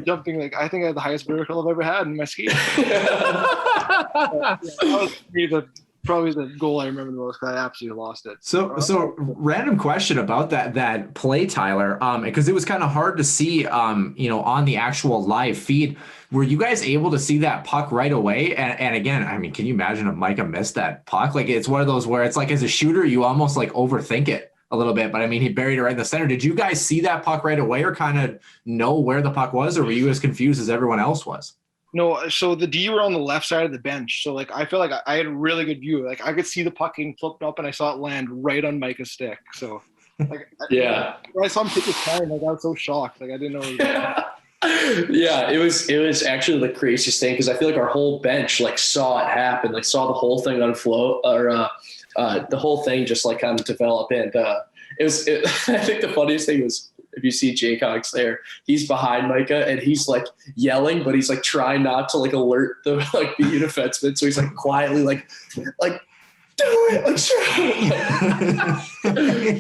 Jumping, like I think I had the highest vertical I've ever had in my skate. That was probably the goal I remember the most, because I absolutely lost it. So random question about that play, Tyler, because it was kind of hard to see, on the actual live feed. Were you guys able to see that puck right away? And again, can you imagine if Micah missed that puck? Like, it's one of those where it's like, as a shooter, you almost like overthink it a little bit, but he buried it right in the center. Did you guys see that puck right away, or kind of know where the puck was, or were you as confused as everyone else was? No, so the D were on the left side of the bench. So like I feel like I had a really good view. Like I could see the puck getting flipped up and I saw it land right on Micah's stick. So like Yeah. when I saw him take his time, like I was so shocked. Like I didn't know. Yeah, it was actually the craziest thing because I feel like our whole bench like saw it happen, like saw the whole thing unfloat or the whole thing just like kind of develop. And I think the funniest thing was if you see Jake Hawks there, he's behind Micah and he's like yelling, but he's like trying not to like alert the defenseman. So he's like quietly like do it.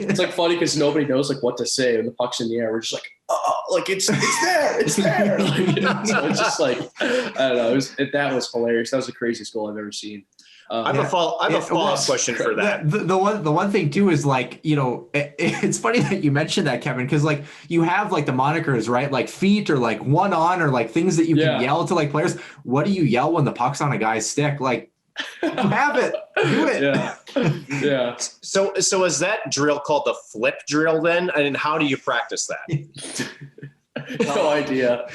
It's like funny because nobody knows like what to say when the puck's in the air. We're just like, oh, like it's there, it's there. Like, so it's just like I don't know. That was hilarious. That was the craziest goal I've ever seen. I have a follow-up question for that. The one thing too is like, it's funny that you mentioned that, Kevin, because like you have like the monikers, right? Like feet or like one on or like things that you can yell to like players. What do you yell when the puck's on a guy's stick? Like, you have it. Do it. Yeah. So is that drill called the flip drill then? And how do you practice that? No idea.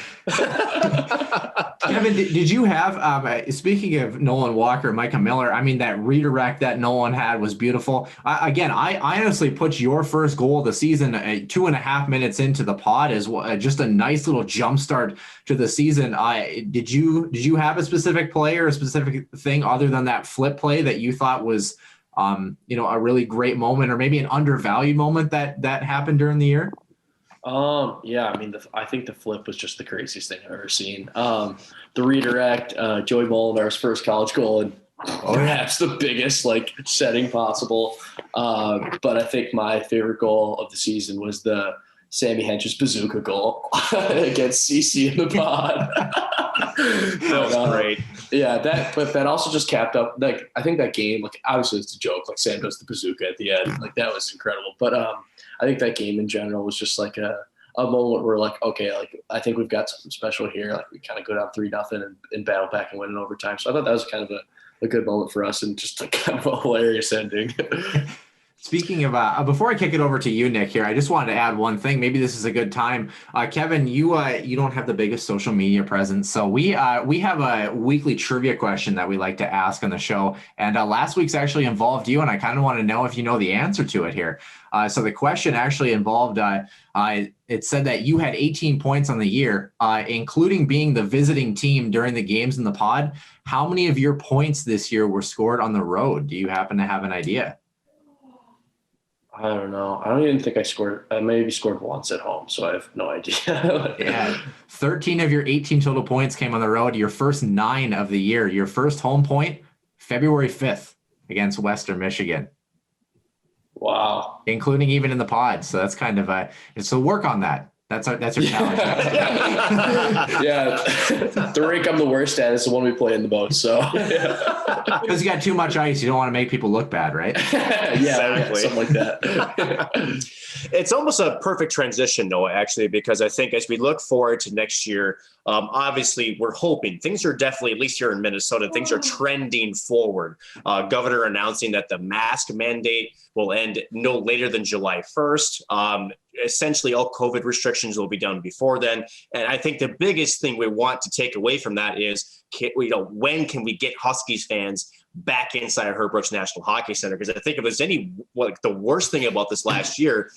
Kevin, did you have, speaking of Nolan Walker, Micah Miller, I mean, that redirect that Nolan had was beautiful. I honestly put your first goal of the season 2.5 minutes into the pod as just a nice little jump start to the season. Did you have a specific play or a specific thing other than that flip play that you thought was, a really great moment or maybe an undervalued moment that happened during the year? Yeah, I mean, I think the flip was just the craziest thing I've ever seen. The redirect, Joey Molinar's first college goal, and perhaps the biggest like setting possible. But I think my favorite goal of the season was the Sammy Hench's bazooka goal against CC in the pod. That was great. Yeah, but that also just capped up. Like I think that game, like obviously it's a joke. Like Sam does the bazooka at the end, like that was incredible. But I think that game in general was just like a moment where like, okay, like I think we've got something special here. Like we kind of go down 3-0 and battle back and win in overtime. So I thought that was kind of a good moment for us and just like kind of a hilarious ending. Speaking of, before I kick it over to you, Nick, here, I just wanted to add one thing. Maybe this is a good time. Kevin, you don't have the biggest social media presence, so we have a weekly trivia question that we like to ask on the show. And last week's actually involved you, and I kind of want to know if you know the answer to it here. So the question actually involved, it said that you had 18 points on the year, including being the visiting team during the games in the pod. How many of your points this year were scored on the road? Do you happen to have an idea? I don't know. I don't even think I scored. I maybe scored once at home, so I have no idea. Yeah, 13 of your 18 total points came on the road. Your first 9 of the year. Your first home point, February 5th against Western Michigan. Wow. Including even in the pod. So that's kind of so work on that. That's your challenge. Yeah. The rink I'm the worst at is the one we play in the most. So because you got too much ice, you don't want to make people look bad, right? Yeah, exactly. Something like that. It's almost a perfect transition, Noah, actually, because I think as we look forward to next year, obviously we're hoping things are definitely, at least here in Minnesota, things are trending forward. Governor announcing that the mask mandate will end no later than July 1st. Essentially, all COVID restrictions will be done before then. And I think the biggest thing we want to take away from that is, when can we get Huskies fans back inside of Herb Brooks National Hockey Center? Because I think if there's the worst thing about this last year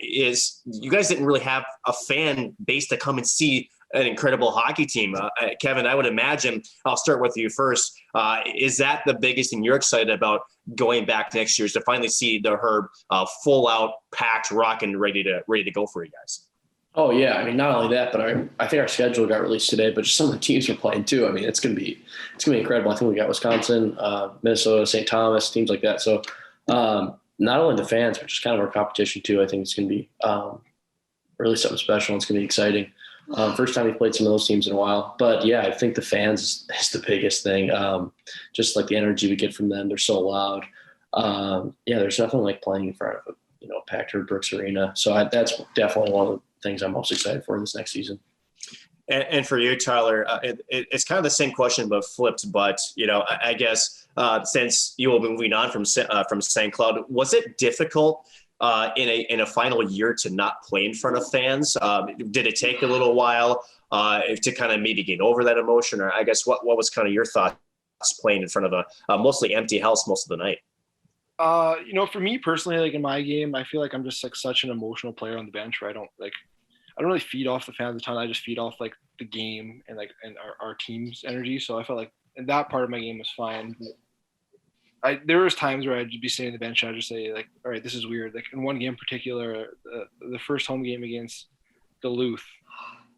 is you guys didn't really have a fan base to come and see an incredible hockey team. Kevin, I would imagine, I'll start with you first. Is that the biggest thing you're excited about going back next year, is to finally see the Herb full out, packed, rocking, ready to go for you guys? Oh yeah, I mean, not only that, but I think our schedule got released today, but just some of the teams we're playing too. I mean, it's gonna be incredible. I think we got Wisconsin, Minnesota, St. Thomas, teams like that. So not only the fans, but just kind of our competition too. I think it's gonna be really something special. And it's gonna be exciting. First time we played some of those teams in a while, but yeah, I think the fans is the biggest thing. Just like the energy we get from them, they're so loud. Yeah, there's nothing like playing in front of a packed Herb Brooks Arena. So that's definitely one of the things I'm most excited for this next season. And for you, Tyler, it's kind of the same question but flipped. But I guess since you will be moving on from St. Cloud, was it difficult in a final year to not play in front of fans? Did it take a little while to kind of maybe get over that emotion? Or I guess what was kind of your thoughts playing in front of a mostly empty house most of the night? For me personally, like in my game, I feel like I'm just like such an emotional player on the bench where I don't really feed off the fans a ton. I just feed off like the game and our team's energy. So I felt like in that part of my game was fine. But there was times where I'd be sitting on the bench and I'd just say like, all right, this is weird. Like in one game in particular, the first home game against Duluth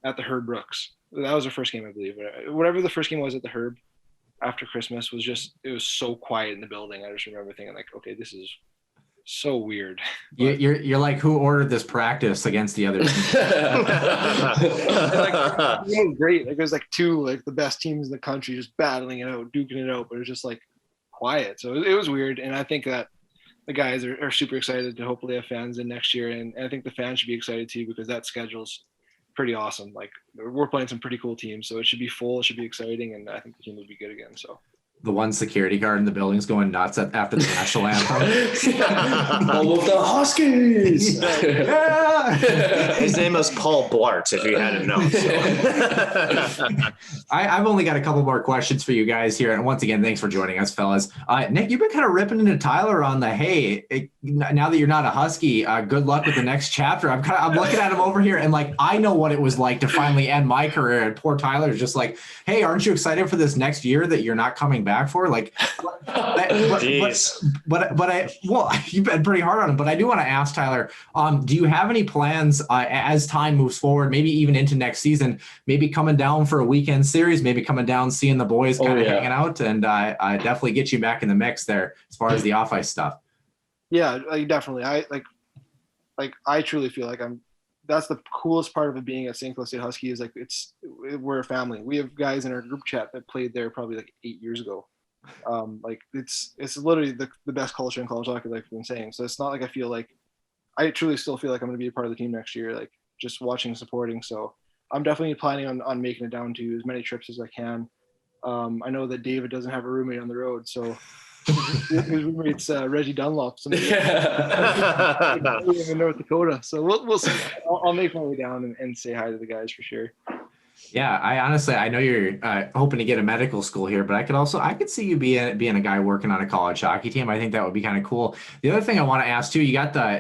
at the Herb Brooks. That was the first game, I believe. Whatever the first game was at the Herb after Christmas it was so quiet in the building. I just remember thinking like, okay, this is so weird. But, you're like, who ordered this practice against the other team? it was great. Like it was like two like the best teams in the country just battling it out, duking it out, but it was just like quiet. So it was weird. And I think that the guys are super excited to hopefully have fans in next year. And I think the fans should be excited too, because that schedule's pretty awesome. Like we're playing some pretty cool teams, so it should be full. It should be exciting. And I think the team will be good again. So the one security guard in the building's going nuts after the national anthem. All of the Huskies. Yeah. His name was Paul Blart, if you hadn't known. So. I've only got a couple more questions for you guys here. And once again, thanks for joining us, fellas. Nick, you've been kind of ripping into Tyler on the, now that you're not a Husky, good luck with the next chapter. I'm looking at him over here and like, I know what it was like to finally end my career. And poor Tyler's just like, hey, aren't you excited for this next year that you're not coming back for? Like, but you've been pretty hard on him, but I do want to ask Tyler, do you have any plans as time moves forward, maybe even into next season, maybe coming down for a weekend series, maybe coming down, seeing the boys kind of hanging out, and I definitely get you back in the mix there as far as the off ice stuff? Yeah, definitely. I truly feel like that's the coolest part of it being at St. Cloud State Husky is like we're a family. We have guys in our group chat that played there probably like 8 years ago. It's literally the best culture in college hockey, like I've been saying. So it's not like I truly still feel like I'm going to be a part of the team next year, like just watching and supporting. So I'm definitely planning on making it down to as many trips as I can. I know that David doesn't have a roommate on the road, so his roommate's Reggie Dunlop in North Dakota. So we'll see. I'll make my way down and say hi to the guys for sure. Yeah, I know you're hoping to get a medical school here, but I could see you being a guy working on a college hockey team. I think that would be kind of cool. The other thing I want to ask too,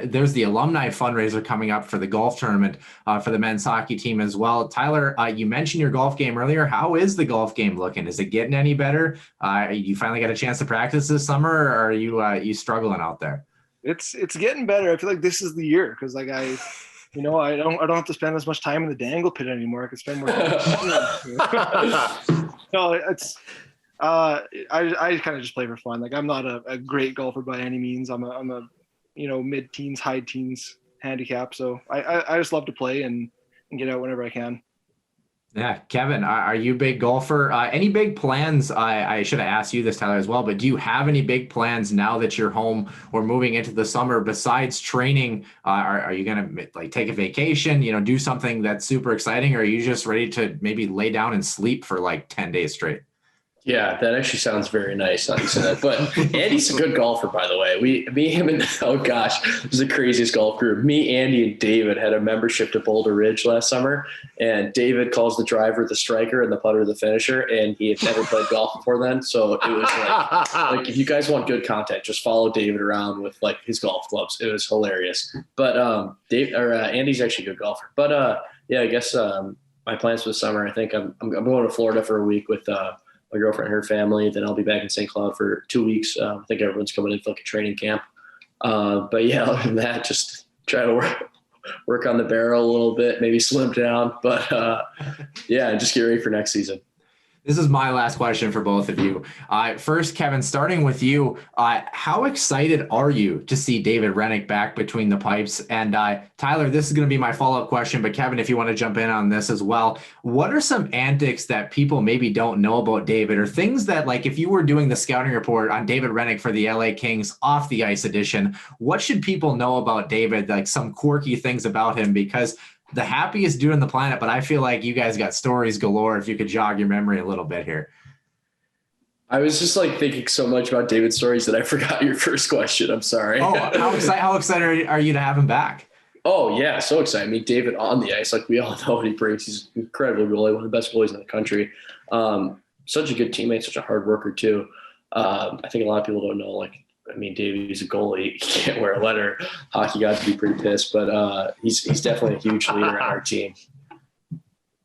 there's the alumni fundraiser coming up for the golf tournament for the men's hockey team as well. Tyler, you mentioned your golf game earlier. How is the golf game looking? Is it getting any better? You finally got a chance to practice this summer, or are you struggling out there? It's getting better. I feel like this is the year because like I don't have to spend as much time in the dangle pit anymore. I can spend more time. No, it's I kind of just play for fun. Like I'm not a great golfer by any means. I'm a mid-teens, high teens handicap. So I just love to play and get out whenever I can. Yeah, Kevin, are you a big golfer? Any big plans? I should have asked you this, Tyler, as well, but do you have any big plans now that you're home or moving into the summer besides training? Are you going to like take a vacation, do something that's super exciting, or are you just ready to maybe lay down and sleep for like 10 days straight? Yeah, that actually sounds very nice. How you said that. But Andy's a good golfer, by the way. Him, and oh gosh, this is the craziest golf group. Me, Andy, and David had a membership to Boulder Ridge last summer, and David calls the driver the striker and the putter the finisher, and he had never played golf before then. So it was like if you guys want good content, just follow David around with like his golf clubs. It was hilarious. But Andy's actually a good golfer. But yeah, I guess my plans for the summer. I think I'm going to Florida for a week with my girlfriend and her family. Then I'll be back in St. Cloud for 2 weeks. I think everyone's coming in for like a training camp. But yeah, other than that, just try to work on the barrel a little bit, maybe slim down. But yeah, just get ready for next season. This is my last question for both of you. First, Kevin, starting with you, how excited are you to see David Rennick back between the pipes? And Tyler, this is going to be my follow-up question, but Kevin, if you want to jump in on this as well, what are some antics that people maybe don't know about David, or things that, like, if you were doing the scouting report on David Rennick for the LA Kings off the ice edition, what should people know about David, like some quirky things about him? Because the happiest dude on the planet, but I feel like you guys got stories galore if you could jog your memory a little bit here. I was just like thinking so much about David's stories that I forgot your first question. I'm sorry. Oh, how excited are you to have him back? Oh yeah, so excited. I mean, David on the ice, like we all know what he brings. He's an incredible goalie, one of the best goalies in the country. Such a good teammate, such a hard worker too. I think a lot of people don't know, like, I mean, Davey's a goalie. He can't wear a letter. Hockey got to be pretty pissed, but he's definitely a huge leader on our team.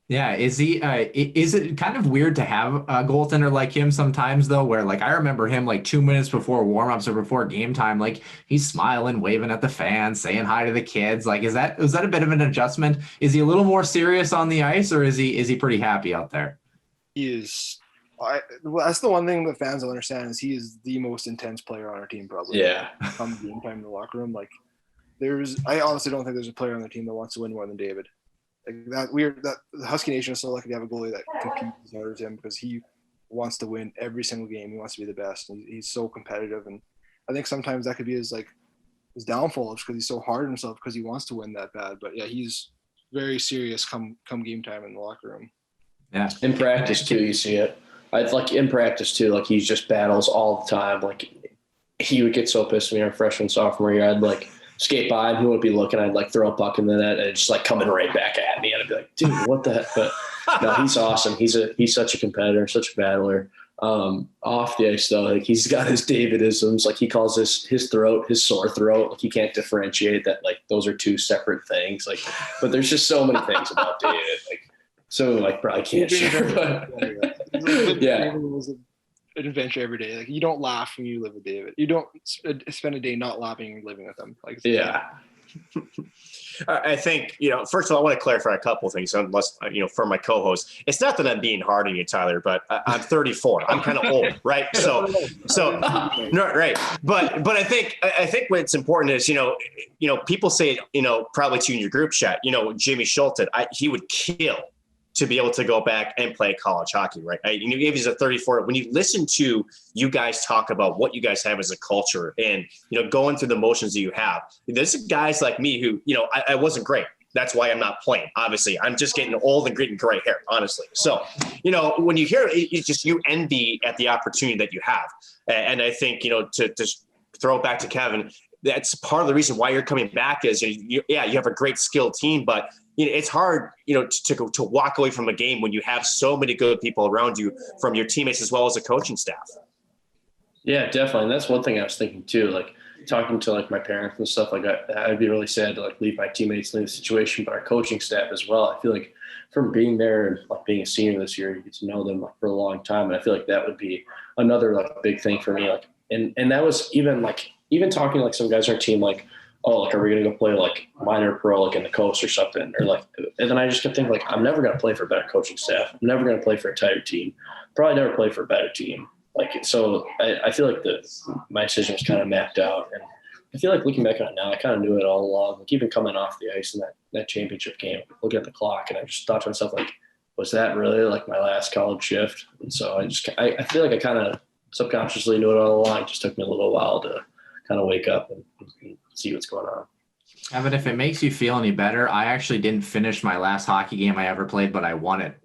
Yeah, is he? Is it kind of weird to have a goaltender like him sometimes though? Where like I remember him like 2 minutes before warmups or before game time, like he's smiling, waving at the fans, saying hi to the kids. Like, is that a bit of an adjustment? Is he a little more serious on the ice, or is he pretty happy out there? He is. That's the one thing the fans don't understand is he is the most intense player on our team probably. Yeah. Come game time in the locker room, like I honestly don't think there's a player on the team that wants to win more than David. Like that the Husky Nation is so lucky to have a goalie that competes as hard as him because he wants to win every single game. He wants to be the best. And he's so competitive, and I think sometimes that could be his downfall because he's so hard on himself because he wants to win that bad. But yeah, he's very serious come game time in the locker room. Yeah, in practice too, you see it. I'd like in practice too, like he just battles all the time. Like he would get so pissed at me our freshman, sophomore year. I'd like skate by and he wouldn't be looking. I'd like throw a puck in the net and it's just like coming right back at me. And I'd be like, dude, what the heck? But no, he's awesome. He's such a competitor, such a battler. Off the ice though, like he's got his Davidisms. Like he calls his throat, his sore throat. Like he can't differentiate that. Like those are two separate things. Like, but there's just so many things about David. Like, so like probably can't share. But yeah. It was an adventure every day. Like you don't laugh when you live with David. You don't spend a day not laughing and living with him. Like yeah. I think, first of all, I want to clarify a couple of things, unless, for my co-host, it's not that I'm being hard on you, Tyler, but I'm 34. I'm kind of old, right? So no, right. But I think what's important is, people say, probably to you in your group chat, Jimmy Schultz, he would kill to be able to go back and play college hockey, right? If he's a 34, when you listen to you guys talk about what you guys have as a culture and, going through the motions that you have, there's guys like me who, I wasn't great. That's why I'm not playing. Obviously, I'm just getting old and getting gray hair, honestly. So, when you hear it, it's just you envy at the opportunity that you have. And I think, to throw it back to Kevin, that's part of the reason why you're coming back is, you have a great skilled team, but it's hard, to walk away from a game when you have so many good people around you from your teammates as well as the coaching staff. Yeah, definitely. And that's one thing I was thinking too, like talking to like my parents and stuff, like I'd be really sad to like leave my teammates in the situation, but our coaching staff as well. I feel like from being there and like being a senior this year, you get to know them like for a long time. And I feel like that would be another like big thing for me. Like, and that was even talking to like some guys on our team, like, oh, like, are we going to go play like minor pro, like in the coast or something? Or like, and then I just kept thinking like, I'm never going to play for a better coaching staff. I'm never going to play for a tighter team. Probably never play for a better team. Like, so I feel like my decision was kind of mapped out. And I feel like looking back on it now, I kind of knew it all along. Like even coming off the ice in that championship game, looking at the clock, and I just thought to myself, like, was that really like my last college shift? And so I feel like I kind of subconsciously knew it all along. It just took me a little while to kind of wake up and see what's going on. Evan, if it makes you feel any better, I actually didn't finish my last hockey game I ever played, but I won it.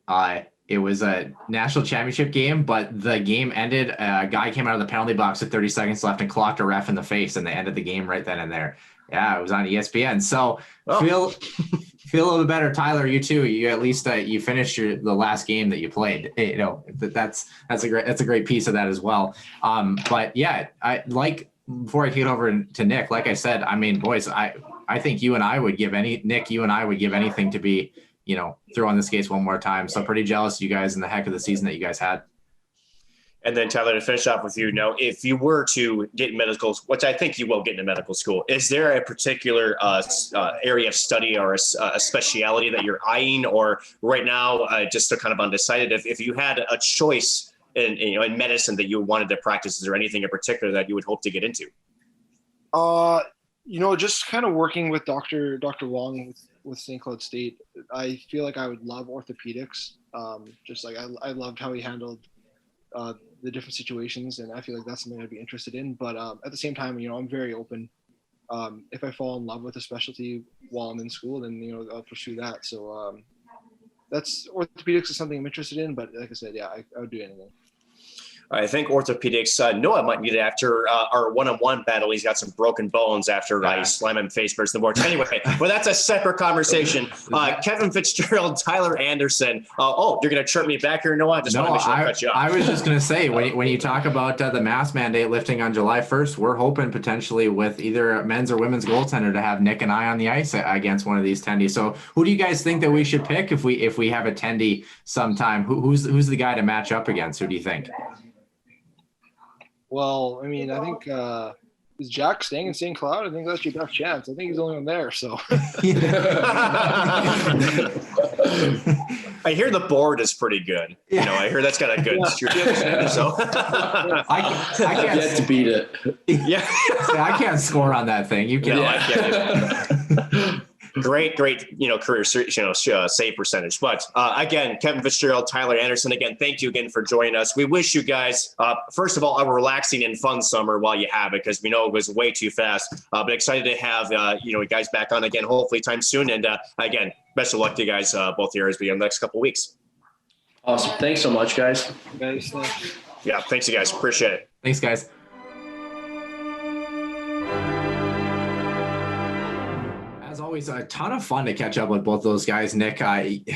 It was a national championship game, but the game ended. A guy came out of the penalty box with 30 seconds left and clocked a ref in the face, and they ended the game right then and there. Yeah, it was on ESPN. So feel a little better, Tyler. You too. You at least you finished the last game that you played. That's a great piece of that as well. But yeah, before I get over to Nick, like I said, I mean, boys, I think you and I would give anything to be, throw on the skates one more time. So pretty jealous of you guys and the heck of the season that you guys had. And then Tyler, to finish off with you, now, if you were to get in medical school, which I think you will get into medical school, is there a particular area of study or a speciality that you're eyeing, or right now just so kind of undecided? If you had a choice in medicine that you wanted to practice, is there anything in particular that you would hope to get into? Just kind of working with Dr. Wong with St. Cloud State, I feel like I would love orthopedics. Just like I loved how he handled the different situations, and I feel like that's something I'd be interested in. But at the same time, I'm very open. If I fall in love with a specialty while I'm in school, then I'll pursue that. So that's orthopedics is something I'm interested in. But like I said, yeah, I would do anything. I think orthopedics, Noah might need it after our one-on-one battle. He's got some broken bones after I slam him face first in the board. Anyway, but that's a separate conversation. Kevin Fitzgerald, Tyler Anderson. You're going to chirp me back here, Noah? Just want to make sure I cut you off. I was just going to say, when you talk about the mask mandate lifting on July 1st, we're hoping potentially with either a men's or women's goaltender to have Nick and I on the ice against one of these tendies. So who do you guys think that we should pick if we have a tendy sometime? Who's the guy to match up against? Who do you think? Well, I mean, I think is Jack staying in St. Cloud? I think that's your best chance. I think he's the only one there. So I hear the board is pretty good. Yeah. I hear that's got a good streak. So I can't Yet to beat it. yeah, I can't score on that thing. You can. no, I can't. Great, career, save percentage. But again, Kevin Fitzgerald, Tyler Anderson, again, thank you again for joining us. We wish you guys, first of all, a relaxing and fun summer while you have it, because we know it was way too fast. But excited to have, you guys back on again, hopefully time soon. And again, best of luck to you guys, both here as we in the next couple of weeks. Awesome. Thanks so much, guys. Yeah, thanks you guys. Appreciate it. Thanks, guys. As always, a ton of fun to catch up with both those guys. Nick,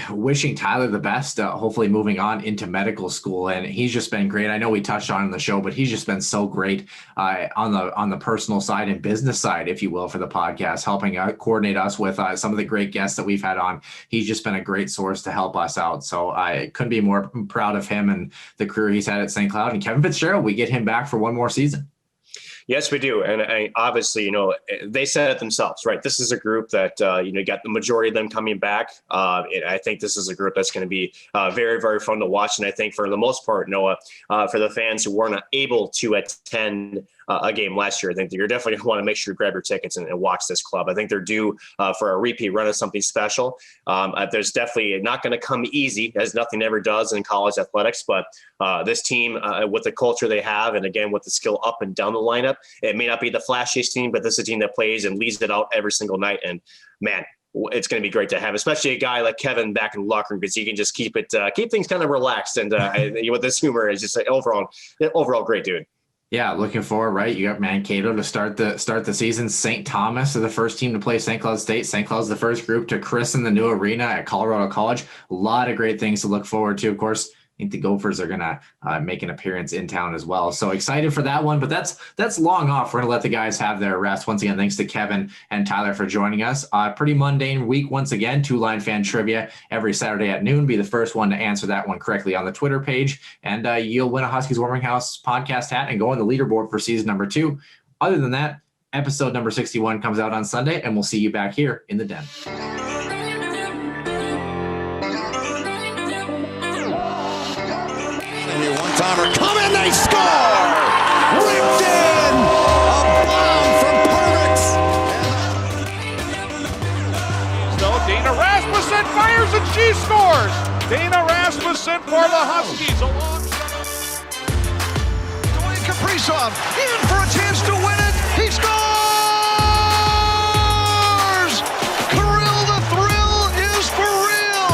wishing Tyler the best, hopefully moving on into medical school. And he's just been great. I know we touched on it in the show, but he's just been so great on the personal side and business side, if you will, for the podcast, helping coordinate us with some of the great guests that we've had on. He's just been a great source to help us out. So I couldn't be more proud of him and the career he's had at St. Cloud. And Kevin Fitzgerald, we get him back for one more season. Yes, we do. And obviously, they said it themselves, right? This is a group that, you got the majority of them coming back. I think this is a group that's going to be very, very fun to watch. And I think for the most part, Noah, for the fans who weren't able to attend a game last year, I think that you're definitely going to want to make sure you grab your tickets and watch this club. I think they're due for a repeat run of something special. There's definitely not going to come easy, as nothing ever does in college athletics, but this team with the culture they have, and again, with the skill up and down the lineup, it may not be the flashiest team, but this is a team that plays and leads it out every single night. And man, it's going to be great to have, especially a guy like Kevin back in the locker room, because he can just keep things kind of relaxed. And with this humor, is just overall great dude. Yeah, looking forward, right? You got Mankato to start the season. St. Thomas is the first team to play St. Cloud State. St. Cloud's the first group to christen the new arena at Colorado College. A lot of great things to look forward to. Of course, I think the Gophers are going to make an appearance in town as well. So excited for that one, but that's long off. We're going to let the guys have their rest. Once again, thanks to Kevin and Tyler for joining us. Pretty mundane week once again. Two-line fan trivia every Saturday at noon. Be the first one to answer that one correctly on the Twitter page, and you'll win a Huskies Warming House podcast hat and go on the leaderboard for season number 2. Other than that, episode number 61 comes out on Sunday, and we'll see you back here in the den. One-timer coming, they score! Ripped in! A bomb from Pervix! So Dana Rasmussen fires and she scores. Dana Rasmussen for the Huskies. Dwayne Kaprizov in for a chance to win it. He scores! Kirill the Thrill is for real.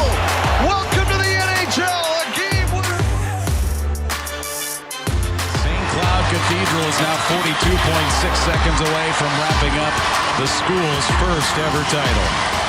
Welcome to the NHL. A game winner. St. Cloud Cathedral is now 42.6 seconds away from wrapping up the school's first ever title.